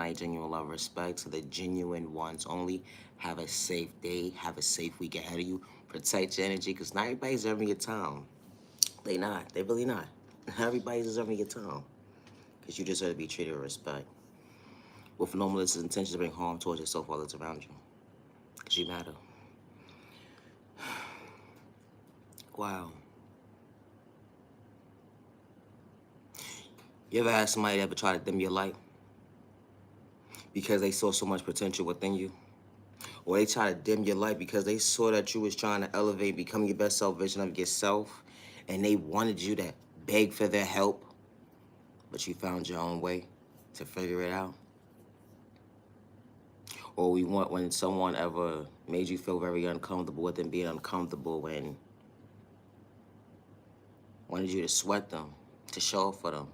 night, genuine love, respect to the genuine ones only. Have a safe day. Have a safe week ahead of you. Protect your energy because not everybody's deserving your time. They not. They really not. Everybody's deserving your time because you deserve to be treated with respect. With no malicious intentions to bring harm towards yourself or others around you because you matter. Wow. You ever had somebody ever try to dim your light because they saw so much potential within you? Or they try to dim your light because they saw that you was trying to elevate, become your best self vision of yourself, and they wanted you to beg for their help, but you found your own way to figure it out? Or we want when someone ever made you feel very uncomfortable with them being uncomfortable and wanted you to sweat them, to show up for them,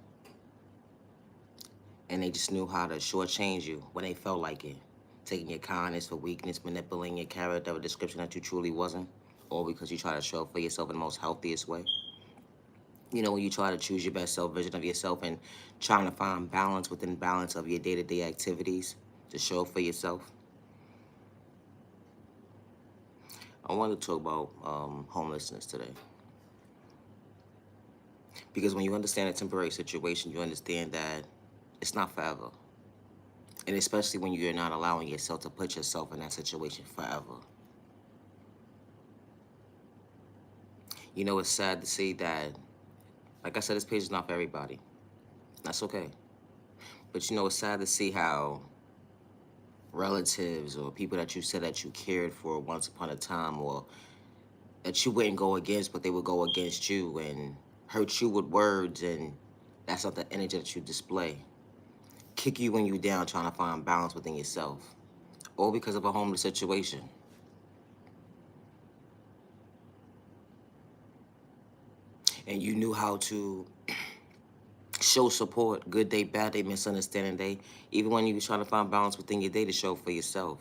and they just knew how to shortchange you when they felt like it, taking your kindness for weakness, manipulating your character of a description that you truly wasn't, or because you try to show up for yourself in the most healthiest way. You know, when you try to choose your best self vision of yourself and trying to find balance within balance of your day-to-day activities to show up for yourself. I want to talk about homelessness today. Because when you understand a temporary situation, you understand that it's not forever. And especially when you're not allowing yourself to put yourself in that situation forever. You know, it's sad to see that, like I said, this page is not for everybody. That's okay. But you know, it's sad to see how relatives or people that you said that you cared for once upon a time or that you wouldn't go against, but they would go against you and hurt you with words, and that's not the energy that you display. Kick you when you're down trying to find balance within yourself, all because of a homeless situation. And you knew how to show support, good day, bad day, misunderstanding day, even when you were trying to find balance within your day to show for yourself.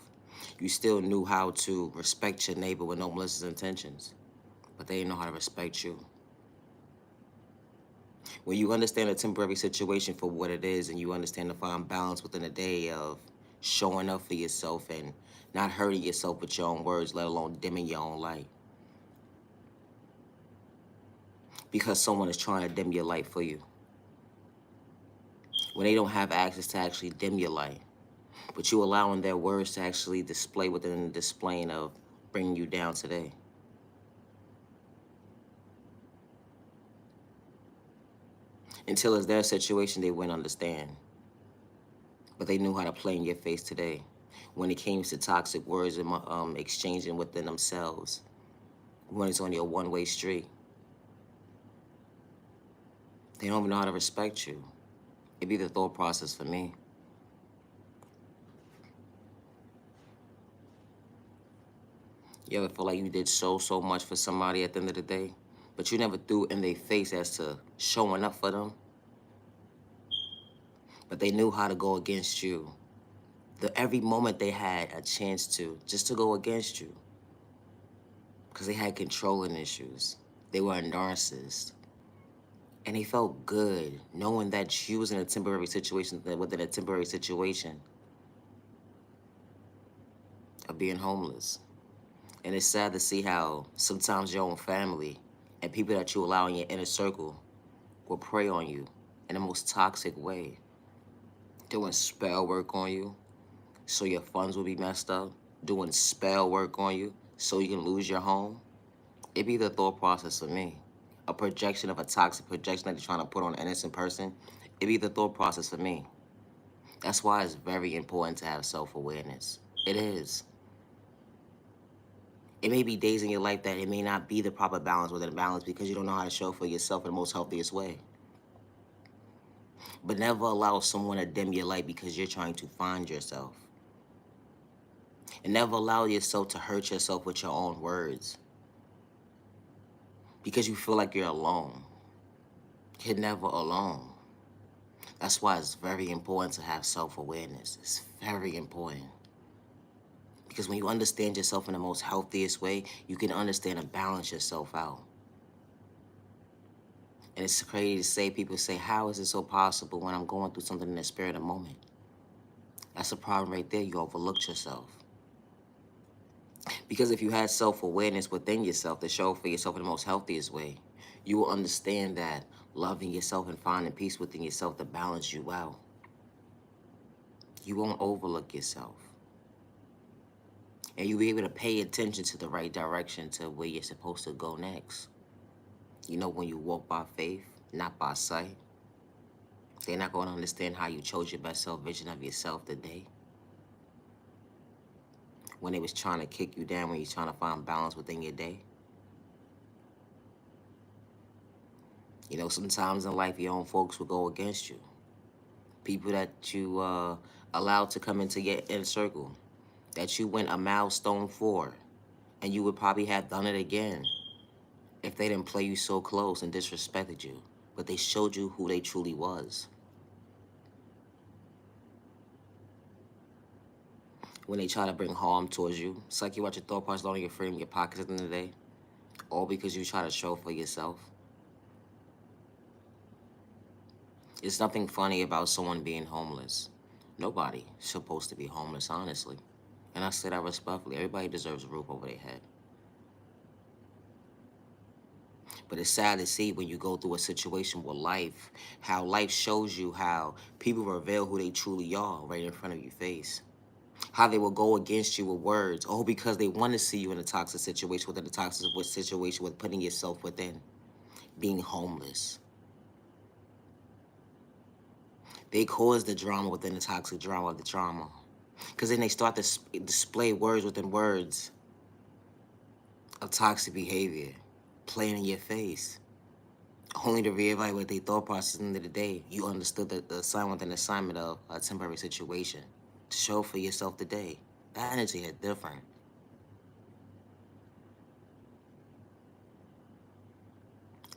You still knew how to respect your neighbor with no malicious intentions, but they didn't know how to respect you. When you understand a temporary situation for what it is and you understand to find balance within a day of showing up for yourself and not hurting yourself with your own words, let alone dimming your own light. Because someone is trying to dim your light for you. When they don't have access to actually dim your light, but you allowing their words to actually display within the displaying of bringing you down today. Until it's their situation, they wouldn't understand. But they knew how to play in your face today. When it came to toxic words and exchanging within themselves, when it's only a one-way street, they don't even know how to respect you. It'd be the thought process for me. You ever feel like you did so much for somebody at the end of the day, but you never threw in their face as to showing up for them? But they knew how to go against you. Every moment they had a chance to, just to go against you. Because they had controlling issues. They were a narcissist. And they felt good knowing that you was in a temporary situation, within a temporary situation of being homeless. And it's sad to see how sometimes your own family and people that you allow in your inner circle will prey on you in the most toxic way. Doing spell work on you so your funds will be messed up. Doing spell work on you so you can lose your home. It'd be the thought process of me. A projection of a toxic projection that you're trying to put on an innocent person. It'd be the thought process of me. That's why it's very important to have self-awareness. It is. It may be days in your life that it may not be the proper balance within a balance because you don't know how to show for yourself in the most healthiest way. But never allow someone to dim your light because you're trying to find yourself. And never allow yourself to hurt yourself with your own words because you feel like you're alone. You're never alone. That's why it's very important to have self-awareness. It's very important. Because when you understand yourself in the most healthiest way, you can understand and balance yourself out. And it's crazy to say, people say, how is it so possible when I'm going through something in the spirit of the moment? That's a problem right there. You overlooked yourself. Because if you had self-awareness within yourself to show for yourself in the most healthiest way, you will understand that loving yourself and finding peace within yourself to balance you out. You won't overlook yourself. And you'll be able to pay attention to the right direction to where you're supposed to go next. You know, when you walk by faith, not by sight, they're not going to understand how you chose your best self vision of yourself today. When they was trying to kick you down, when you're trying to find balance within your day. You know, sometimes in life, your own folks will go against you. People that you allowed to come into your inner circle, that you went a milestone for, and you would probably have done it again if they didn't play you so close and disrespected you. But they showed you who they truly was. When they try to bring harm towards you, it's like you watch your thought process loading your frame in your pockets at the end of the day, all because you try to show for yourself. It's nothing funny about someone being homeless. Nobody's supposed to be homeless, honestly. And I say that respectfully. Everybody deserves a roof over their head. But it's sad to see when you go through a situation with life, how life shows you how people reveal who they truly are right in front of your face. How they will go against you with words, all because they want to see you in a toxic situation, within a toxic situation with putting yourself within, being homeless. They cause the drama within the toxic drama of the trauma. Because then they start to display words within words of toxic behavior, playing in your face, only to reevaluate their thought process at the end of the day. You understood the assignment and assignment of a temporary situation to show for yourself today. That energy is different.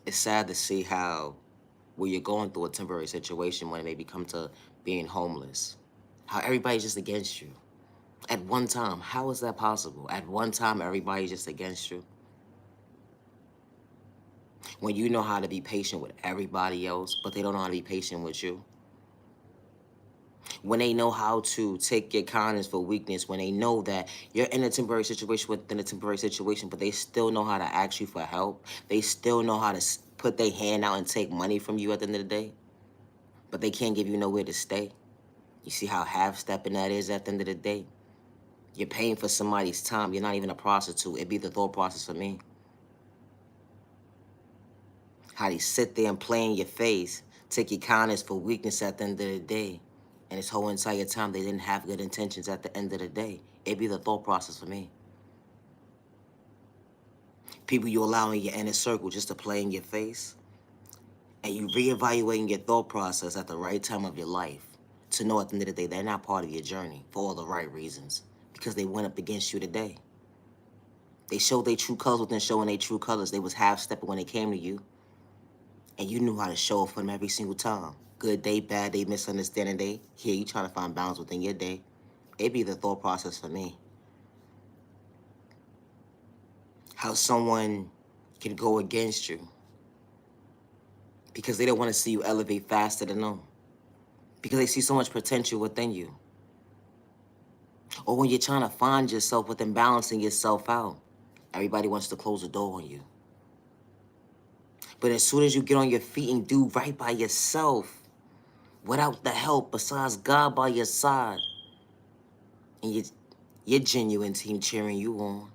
It's sad to see how when you're going through a temporary situation, when it may become to being homeless, how everybody's just against you. At one time, how is that possible? At one time, everybody's just against you. When you know how to be patient with everybody else, but they don't know how to be patient with you. When they know how to take your kindness for weakness, when they know that you're in a temporary situation within a temporary situation, but they still know how to ask you for help. They still know how to put their hand out and take money from you at the end of the day, but they can't give you nowhere to stay. You see how half-stepping that is at the end of the day? You're paying for somebody's time. You're not even a prostitute. It'd be the thought process for me. How they sit there and play in your face, take your kindness for weakness at the end of the day. And this whole entire time, they didn't have good intentions at the end of the day. It'd be the thought process for me. People you allow in your inner circle just to play in your face, and you reevaluating your thought process at the right time of your life to know at the end of the day they're not part of your journey for all the right reasons because they went up against you today. They showed their true colors within showing their true colors. They was half-stepping when they came to you, and you knew how to show up for them every single time. Good day, bad day, misunderstanding day. Here, you trying to find balance within your day. It'd be the thought process for me. How someone can go against you because they don't want to see you elevate faster than them. Because they see so much potential within you. Or when you're trying to find yourself within balancing yourself out, everybody wants to close the door on you. But as soon as you get on your feet and do right by yourself, without the help besides God by your side, and your genuine team cheering you on,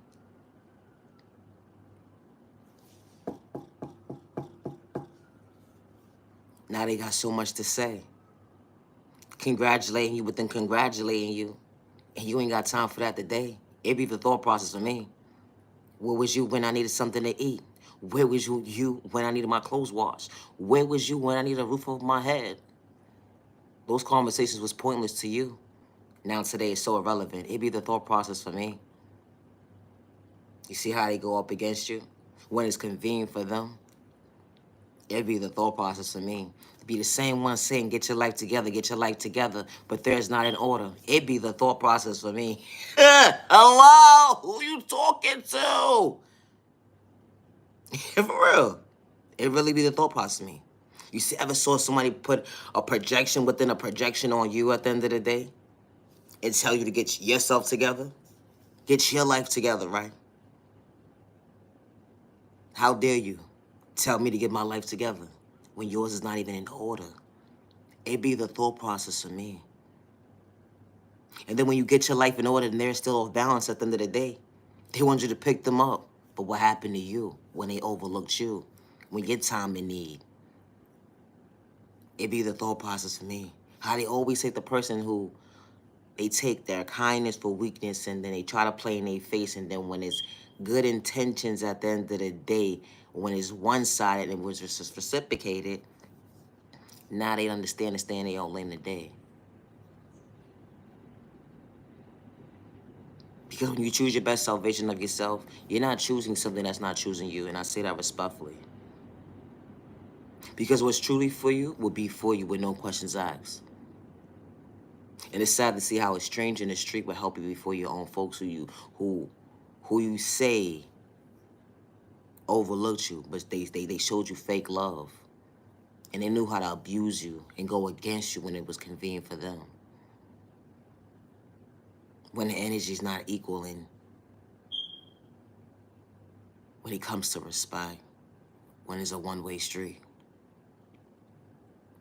now they got so much to say. Congratulating you, but then congratulating you. And you ain't got time for that today. It'd be the thought process for me. Where was you when I needed something to eat? Where was you when I needed my clothes washed? Where was you when I needed a roof over my head? Those conversations was pointless to you. Now today it's so irrelevant. It'd be the thought process for me. You see how they go up against you? When it's convenient for them, it'd be the thought process for me. It'd be the same one saying, get your life together, but theirs not in order. It'd be the thought process for me. Hello? Who you talking to? For real. It really be the thought process of me. You see, ever saw somebody put a projection within a projection on you at the end of the day? and tell you to get yourself together? Get your life together, right? How dare you tell me to get my life together when yours is not even in order? It be the thought process for me. And then when you get your life in order and they're still off balance at the end of the day, they want you to pick them up. But what happened to you when they overlooked you? When your time in need? It be the thought process for me. How they always take the person who they take their kindness for weakness and then they try to play in their face, and then when it's good intentions at the end of the day, when it's one-sided and was just reciprocated, now they understand and stay in their own lane today. Because when you choose your best salvation of yourself, you're not choosing something that's not choosing you, and I say that respectfully. Because what's truly for you will be for you with no questions asked. And it's sad to see how a stranger in the street will help you before your own folks who you say overlooked you, but they showed you fake love. And they knew how to abuse you and go against you when it was convenient for them. When the energy's not equaling, when it comes to respect, when it's a one-way street.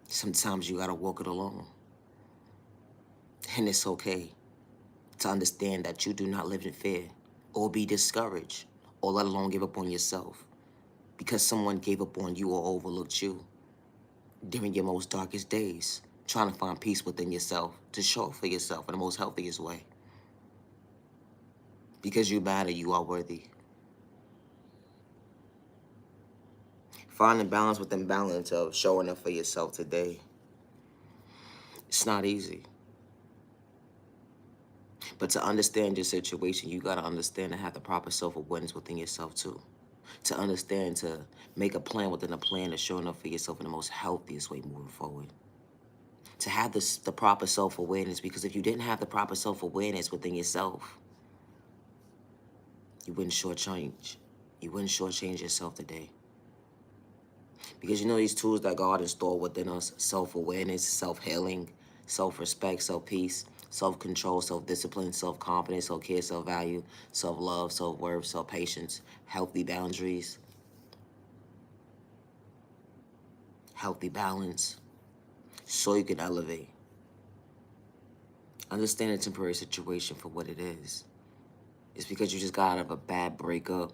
Sometimes you gotta walk it alone. And it's okay to understand that you do not live in fear or be discouraged or let alone give up on yourself because someone gave up on you or overlooked you during your most darkest days, trying to find peace within yourself to show up for yourself in the most healthiest way. Because you matter, you are worthy. Finding balance within balance of showing up for yourself today. It's not easy. But to understand your situation, you gotta understand and have the proper self-awareness within yourself too. To understand, to make a plan within a plan of showing up for yourself in the most healthiest way moving forward. To have the proper self-awareness, because if you didn't have the proper self-awareness within yourself, you wouldn't shortchange. You wouldn't shortchange yourself today. Because you know these tools that God installed within us, self-awareness, self-healing, self-respect, self-peace, self-control, self-discipline, self-confidence, self-care, self-value, self-love, self-worth, self-patience, healthy boundaries, healthy balance, so you can elevate. Understand a temporary situation for what it is. It's because you just got out of a bad breakup,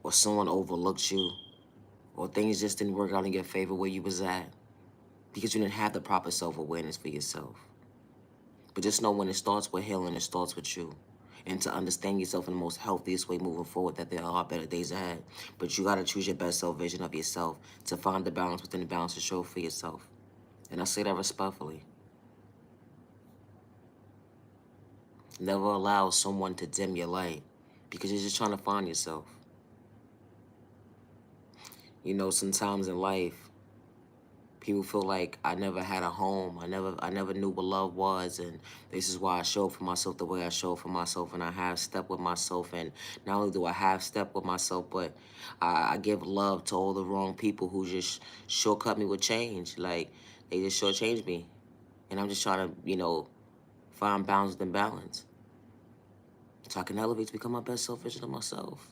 or someone overlooked you, or things just didn't work out in your favor where you was at, because you didn't have the proper self-awareness for yourself. But just know when it starts with healing, it starts with you. And to understand yourself in the most healthiest way moving forward, that there are better days ahead. But you gotta choose your best self vision of yourself to find the balance within the balance to show for yourself. And I say that respectfully. Never allow someone to dim your light because you're just trying to find yourself. You know, sometimes in life, people feel like I never had a home. I never knew what love was, and this is why I show up for myself the way I show up for myself, and I have step with myself. And not only do I have step with myself, but I give love to all the wrong people who just shortcut me with change. Like they just shortchange me, and I'm just trying to, find balance and balance, so I can elevate to become my best self version of myself.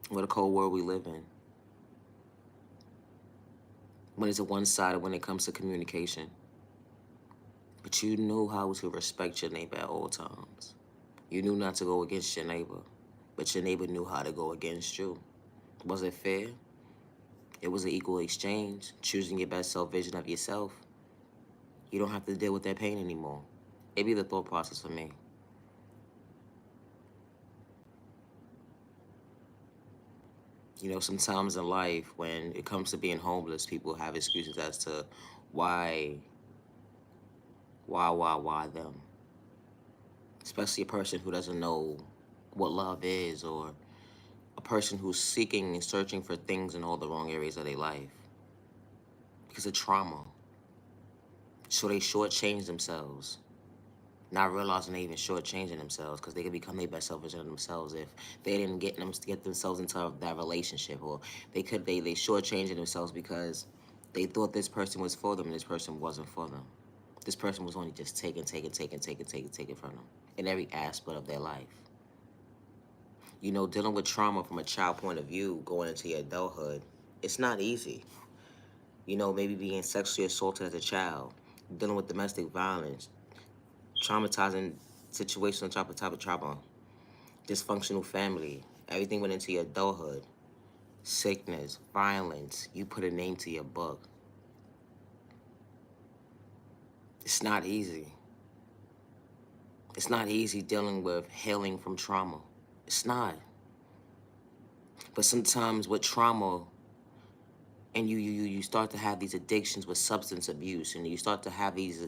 What a cold world we live in. When it's a one-sided when it comes to communication. But you knew how to respect your neighbor at all times. You knew not to go against your neighbor, but your neighbor knew how to go against you. Was it fair? It was an equal exchange, choosing your best self-vision of yourself. You don't have to deal with that pain anymore. It be the thought process for me. You know, sometimes in life, when it comes to being homeless, people have excuses as to why them. Especially a person who doesn't know what love is, or a person who's seeking and searching for things in all the wrong areas of their life because of trauma. So they shortchange themselves, not realizing they even shortchanging themselves because they could become their best self version of themselves if they didn't get themselves into that relationship, or they shortchanging themselves because they thought this person was for them and this person wasn't for them. This person was only just taking from them in every aspect of their life. You know, dealing with trauma from a child point of view, going into your adulthood, it's not easy. You know, maybe being sexually assaulted as a child, dealing with domestic violence, traumatizing situation on top of trauma, dysfunctional family, everything went into your adulthood, sickness, violence, you put a name to your book. It's not easy. It's not easy dealing with healing from trauma. It's not. But sometimes with trauma, and you start to have these addictions with substance abuse, and you start to have these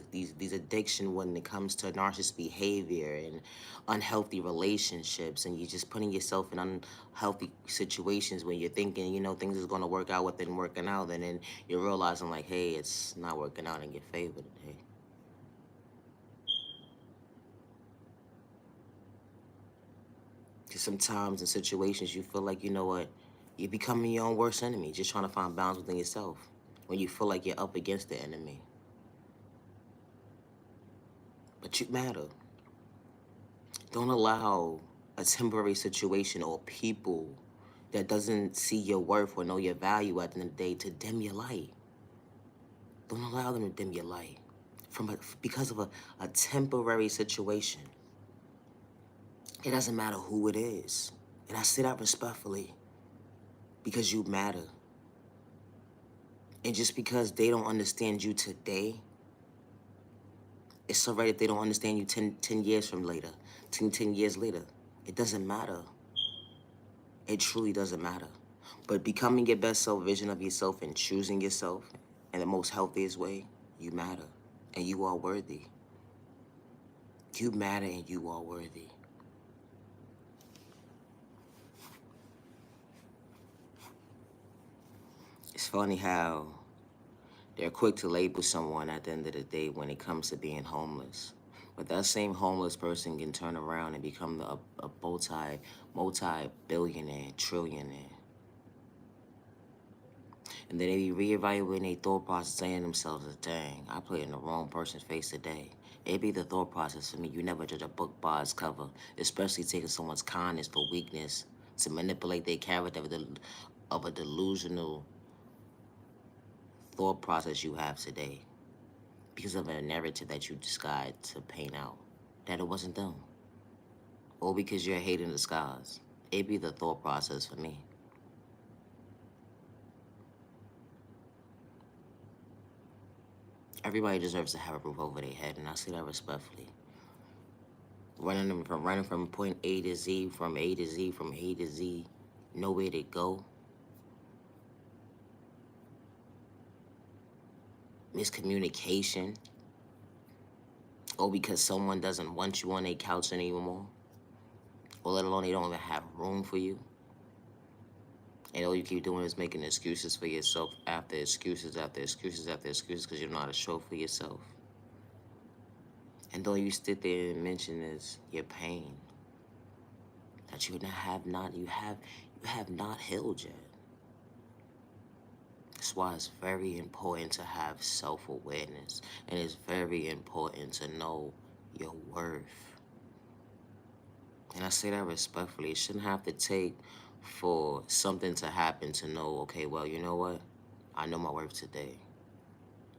addiction when it comes to narcissist behavior and unhealthy relationships, and you're just putting yourself in unhealthy situations when you're thinking, you know, things is going to work out within working out, and then you're realizing like, hey, it's not working out in your favor today. Because sometimes in situations you feel like, you know what, you're becoming your own worst enemy, just trying to find balance within yourself when you feel like you're up against the enemy. But you matter. Don't allow a temporary situation or people that doesn't see your worth or know your value at the end of the day to dim your light. Don't allow them to dim your light because of a temporary situation. It doesn't matter who it is. And I say that respectfully because you matter. And just because they don't understand you today, it's alright if they don't understand you 10 years from later, 10 years later. It doesn't matter. It truly doesn't matter. But becoming your best self vision of yourself and choosing yourself in the most healthiest way, you matter. And you are worthy. You matter and you are worthy. It's funny how they're quick to label someone at the end of the day when it comes to being homeless. But that same homeless person can turn around and become a multi-billionaire, trillionaire. And then they be reevaluating their thought process, saying to themselves, dang, I played in the wrong person's face today. It be the thought process for me. You never judge a book by its cover, especially taking someone's kindness for weakness to manipulate their character of a delusional thought process you have today because of a narrative that you decided to paint out that it wasn't them, or because you're hating the skies. It be the thought process for me. Everybody deserves to have a roof over their head, and I say that respectfully. Running from point A to Z, from A to Z, from A to Z, nowhere to go. Miscommunication, or because someone doesn't want you on their couch anymore, or let alone they don't even have room for you. And all you keep doing is making excuses for yourself after excuses after excuses after excuses because you're not a show for yourself. And all you sit there and mention is your pain that you have not healed yet. That's why it's very important to have self-awareness, and it's very important to know your worth. And I say that respectfully. It shouldn't have to take for something to happen to know, okay, well, you know what? I know my worth today.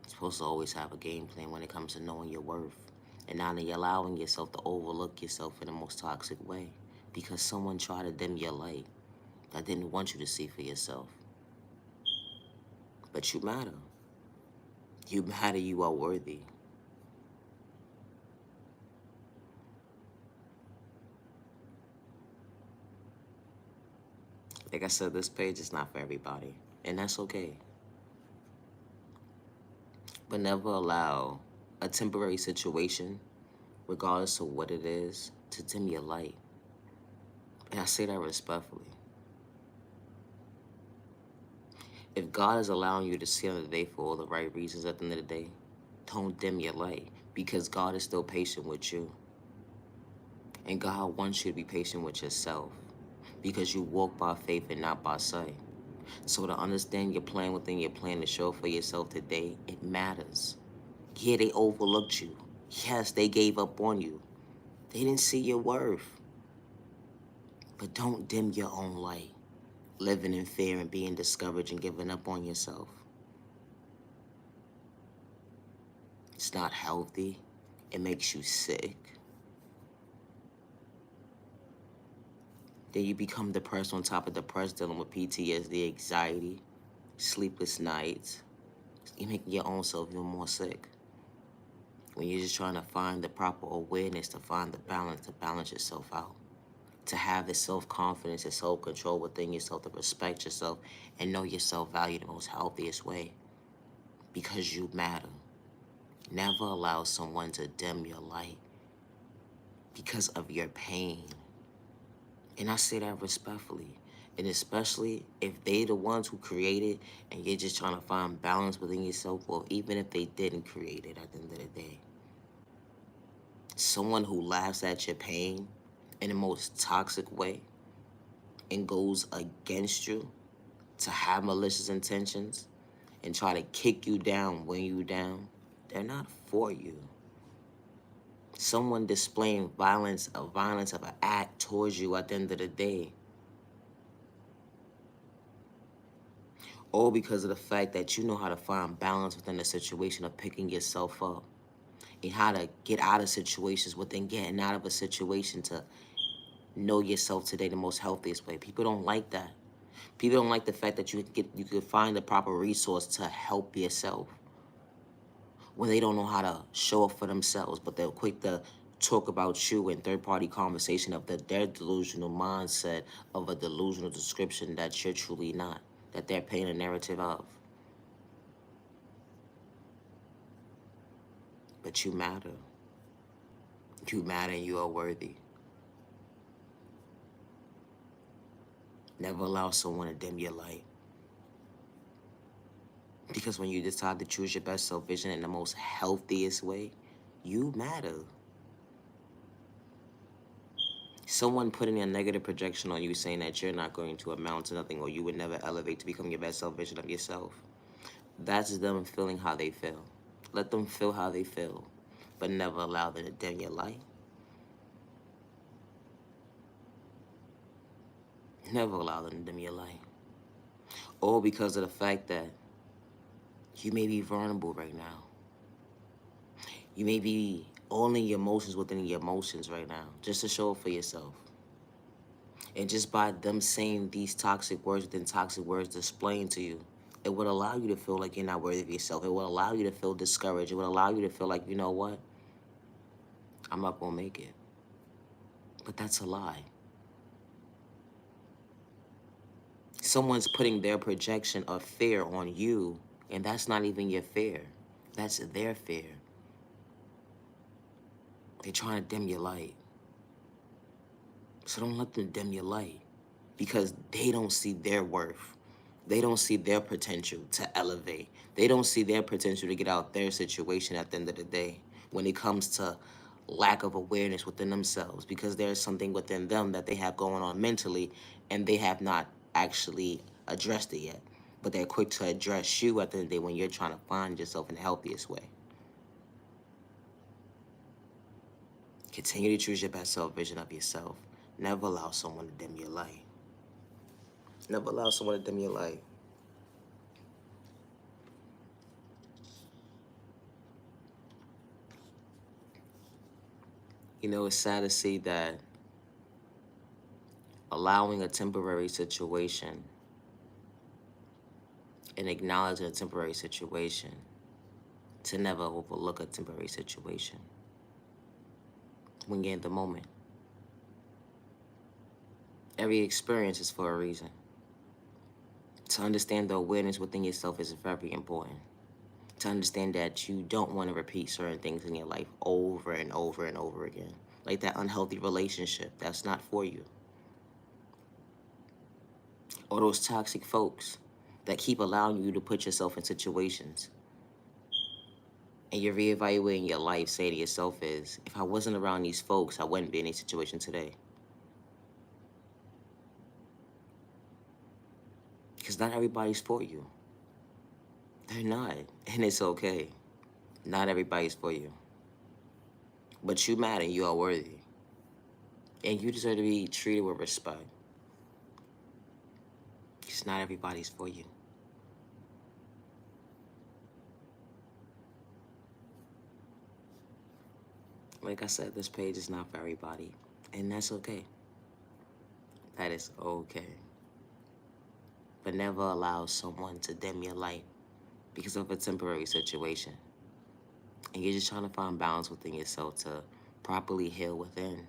You're supposed to always have a game plan when it comes to knowing your worth. And not allowing yourself to overlook yourself in the most toxic way because someone tried to dim your light that didn't want you to see for yourself. But you matter. You matter, you are worthy. Like I said, this page is not for everybody, and that's okay. But never allow a temporary situation, regardless of what it is, to dim your light. And I say that respectfully. If God is allowing you to see another day for all the right reasons at the end of the day, don't dim your light because God is still patient with you. And God wants you to be patient with yourself because you walk by faith and not by sight. So to understand your plan within your plan to show for yourself today, it matters. Yeah, they overlooked you. Yes, they gave up on you. They didn't see your worth. But don't dim your own light, living in fear and being discouraged and giving up on yourself. It's not healthy. It makes you sick. Then you become depressed on top of depressed, dealing with PTSD, anxiety, sleepless nights. You're making your own self even more sick. When you're just trying to find the proper awareness, to find the balance, to balance yourself out. To have the self-confidence and self-control within yourself, to respect yourself and know your self-value the most healthiest way. Because you matter. Never allow someone to dim your light because of your pain. And I say that respectfully. And especially if they the ones who created and you're just trying to find balance within yourself, or even if they didn't create it at the end of the day. Someone who laughs at your pain in the most toxic way and goes against you to have malicious intentions and try to kick you down, weigh you down, they're not for you. Someone displaying violence of an act towards you at the end of the day, all because of the fact that you know how to find balance within the situation of picking yourself up and how to get out of situations within getting out of a situation to know yourself today the most healthiest way. People don't like that. People don't like the fact that you could find the proper resource to help yourself when they don't know how to show up for themselves, but they're quick to talk about you in third-party conversation of their delusional mindset of a delusional description that you're truly not, that they're painting a narrative of. But you matter. You matter and you are worthy. Never allow someone to dim your light. Because when you decide to choose your best self-vision in the most healthiest way, you matter. Someone putting a negative projection on you saying that you're not going to amount to nothing or you would never elevate to become your best self-vision of yourself, that's them feeling how they feel. Let them feel how they feel, but never allow them to dim your light. Never allow them to dim your light. All because of the fact that you may be vulnerable right now. You may be all in your emotions within your emotions right now, just to show up for yourself. And just by them saying these toxic words within toxic words displaying to you, it would allow you to feel like you're not worthy of yourself. It would allow you to feel discouraged. It would allow you to feel like, you know what? I'm not gonna make it. But that's a lie. Someone's putting their projection of fear on you, and that's not even your fear. That's their fear. They're trying to dim your light. So don't let them dim your light because they don't see their worth. They don't see their potential to elevate. They don't see their potential to get out their situation at the end of the day when it comes to lack of awareness within themselves, because there's something within them that they have going on mentally and they have not actually addressed it yet. But they're quick to address you at the end of the day when you're trying to find yourself in the healthiest way. Continue to choose your best self-vision of yourself. Never allow someone to dim your light. Never allow someone to dim your light. You know, it's sad to see that allowing a temporary situation and acknowledging a temporary situation to never overlook a temporary situation when you're in the moment. Every experience is for a reason. To understand the awareness within yourself is very important. To understand that you don't want to repeat certain things in your life over and over and over again. Like that unhealthy relationship, that's not for you. Or those toxic folks that keep allowing you to put yourself in situations. And you're reevaluating your life, saying to yourself is, if I wasn't around these folks, I wouldn't be in a situation today. Because not everybody's for you. They're not, and it's okay. Not everybody's for you. But you matter, you are worthy. And you deserve to be treated with respect. Because not everybody's for you. Like I said, this page is not for everybody. And that's okay. That is okay. But never allow someone to dim your light because of a temporary situation. And you're just trying to find balance within yourself to properly heal within.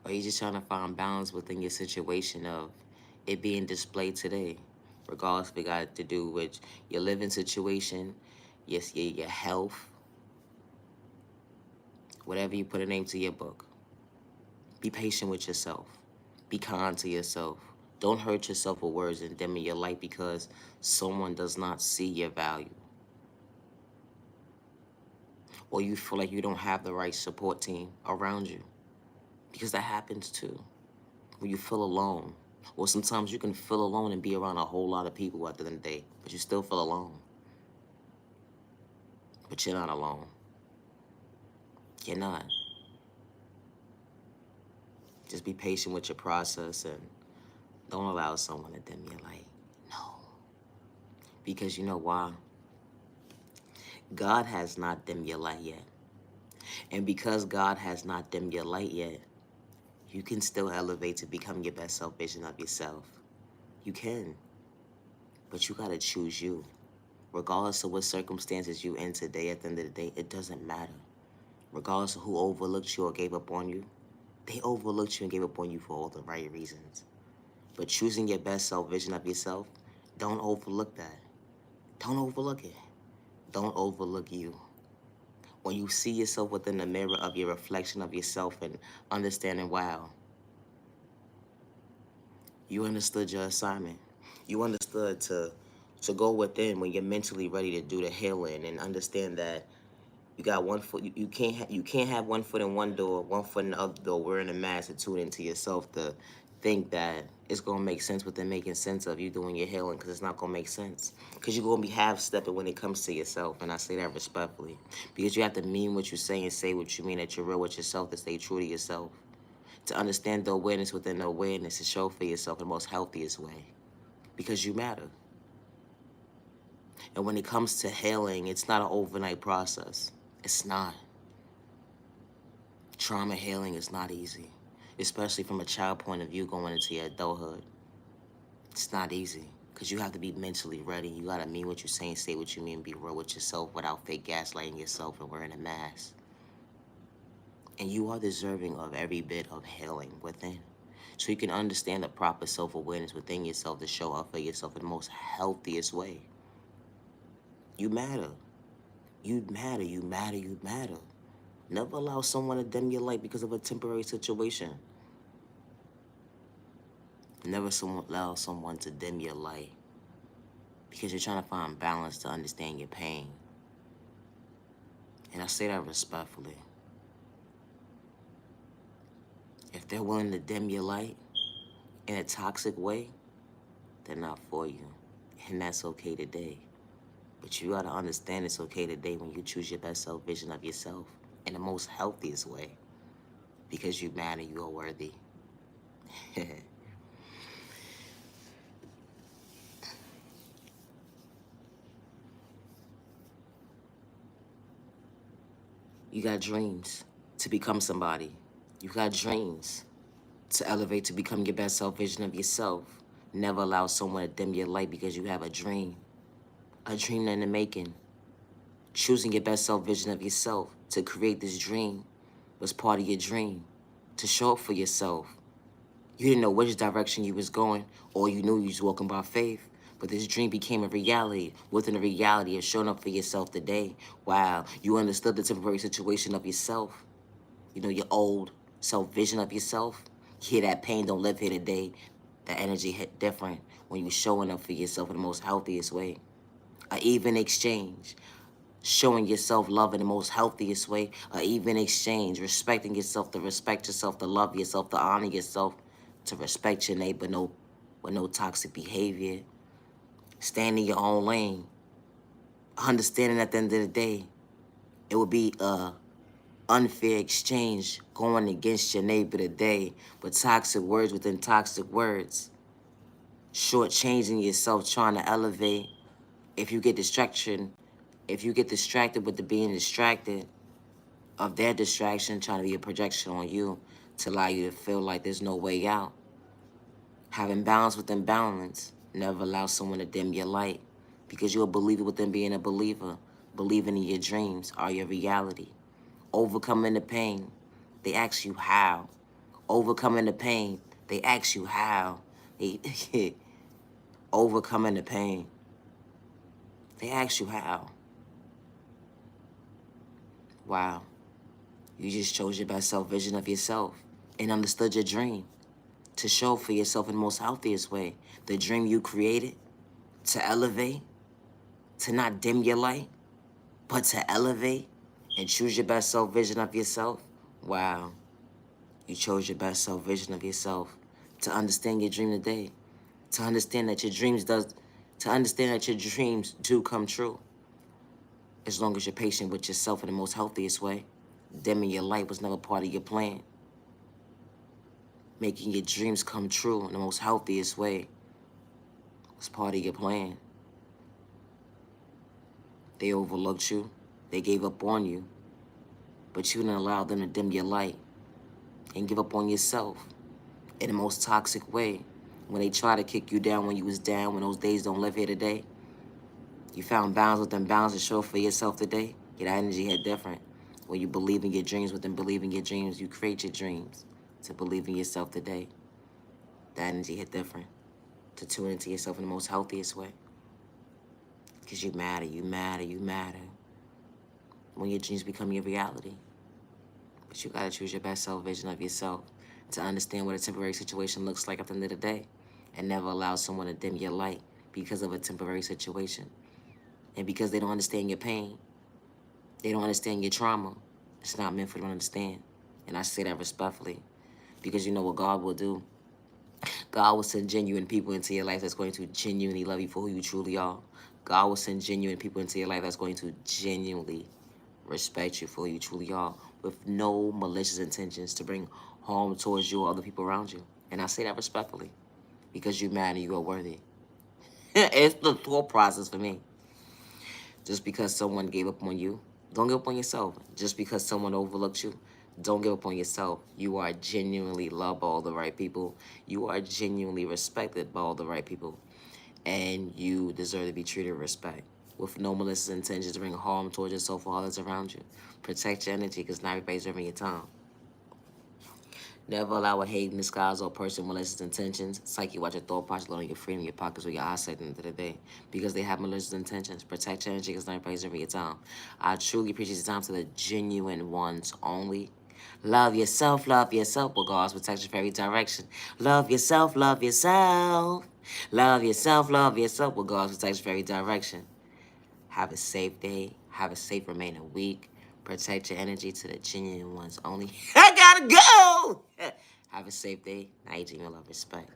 Or you're just trying to find balance within your situation of it being displayed today, regardless if it got to do with your living situation, yes, your health, whatever you put a name to your book. Be patient with yourself. Be kind to yourself. Don't hurt yourself with words and dim your light because someone does not see your value. Or you feel like you don't have the right support team around you. Because that happens too. When you feel alone. Or sometimes you can feel alone and be around a whole lot of people at the end of the day, but you still feel alone. But you're not alone. You're not. Just be patient with your process and don't allow someone to dim your light. No. Because you know why? God has not dimmed your light yet. And because God has not dimmed your light yet, you can still elevate to become your best self vision of yourself. You can. But you gotta choose you. Regardless of what circumstances you in today, at the end of the day, it doesn't matter. Regardless of who overlooked you or gave up on you, they overlooked you and gave up on you for all the right reasons. But choosing your best self vision of yourself, don't overlook that. Don't overlook it. Don't overlook you. When you see yourself within the mirror of your reflection of yourself and understanding, wow, you understood your assignment. You understood to go within when you're mentally ready to do the healing and understand that you got one foot. You can't have one foot in one door, one foot in the other door. Wearing a mask to tune into yourself to think that it's gonna make sense within making sense of you doing your healing because it's not gonna make sense because you're gonna be half stepping when it comes to yourself, and I say that respectfully because you have to mean what you say and say what you mean, that you're real with yourself, to stay true to yourself, to understand the awareness within the awareness, to show for yourself in the most healthiest way because you matter. And when it comes to healing, it's not an overnight process. It's not. Trauma healing is not easy, especially from a child point of view going into your adulthood. It's not easy because you have to be mentally ready. You gotta mean what you say and say what you mean, be real with yourself without fake gaslighting yourself and wearing a mask. And you are deserving of every bit of healing within. So you can understand the proper self-awareness within yourself to show up for yourself in the most healthiest way. You matter. You matter, you matter, you matter. Never allow someone to dim your light because of a temporary situation. Never allow someone to dim your light because you're trying to find balance to understand your pain. And I say that respectfully. If they're willing to dim your light in a toxic way, they're not for you. And that's okay today. But you gotta understand it's okay today when you choose your best self vision of yourself in the most healthiest way. Because you matter, you are worthy. You got dreams to become somebody. You got dreams to elevate to become your best self vision of yourself. Never allow someone to dim your light because you have a dream in the making. Choosing your best self vision of yourself to create this dream was part of your dream. To show up for yourself. You didn't know which direction you was going, or you knew you was walking by faith. But this dream became a reality within the reality of showing up for yourself today. Wow, you understood the temporary situation of yourself. You know, your old self-vision of yourself. You hear that pain don't live here today. The energy hit different when you showing up for yourself in the most healthiest way. An even exchange. Showing yourself love in the most healthiest way. An even exchange. Respecting yourself, to respect yourself, to love yourself, to honor yourself, to respect your neighbor with no toxic behavior. Stand in your own lane. Understanding at the end of the day, it would be a unfair exchange going against your neighbor today with toxic words within toxic words, shortchanging yourself trying to elevate. If you get distraction, if you get distracted with the being distracted of their distraction, trying to be a projection on you to allow you to feel like there's no way out. Having balance within balance never allows someone to dim your light because you're a believer within being a believer. Believing in your dreams are your reality. Overcoming the pain, they ask you how. Overcoming the pain, they ask you how. They overcoming the pain, they ask you how. Wow. You just chose your best self vision of yourself and understood your dream to show for yourself in the most healthiest way. The dream you created to elevate, to not dim your light, but to elevate and choose your best self vision of yourself. Wow. You chose your best self vision of yourself to understand your dream today, to understand that your dreams do come true. As long as you're patient with yourself in the most healthiest way. Dimming your light was never part of your plan. Making your dreams come true in the most healthiest way was part of your plan. They overlooked you. They gave up on you. But you didn't allow them to dim your light and give up on yourself in the most toxic way. When they try to kick you down when you was down, when those days don't live here today, you found balance within balance to show for yourself today. Your energy hit different. When you believe in your dreams within believing your dreams, you create your dreams to believe in yourself today. That energy hit different. To tune into yourself in the most healthiest way. Because you matter, you matter, you matter. When your dreams become your reality. But you gotta choose your best self vision of yourself to understand what a temporary situation looks like at the end of the day and never allow someone to dim your light because of a temporary situation. And because they don't understand your pain, they don't understand your trauma, it's not meant for them to understand. And I say that respectfully because you know what God will do. God will send genuine people into your life that's going to genuinely love you for who you truly are. God will send genuine people into your life that's going to genuinely respect you for who you truly are with no malicious intentions to bring harm towards you or other people around you. And I say that respectfully because you matter, you are worthy. It's the thought process for me. Just because someone gave up on you, don't give up on yourself. Just because someone overlooked you, don't give up on yourself. You are genuinely loved by all the right people. You are genuinely respected by all the right people. And you deserve to be treated with respect. With no malicious intentions to bring harm towards yourself or others around you. Protect your energy because not everybody's serving your time. Never allow a hate in disguise or person with malicious intentions. Psyche, watch your thought process, load on your freedom, your pockets with your eyesight at the end of the day. Because they have malicious intentions. Protect your energy because not everybody's serving your time. I truly appreciate your time to the genuine ones only. Love yourself, with God's protection for every direction. Love yourself, love yourself. Love yourself, with God's protection for every direction. Have a safe day. Have a safe remaining week. Protect your energy to the genuine ones only. I gotta go! Have a safe day. Night, love, respect.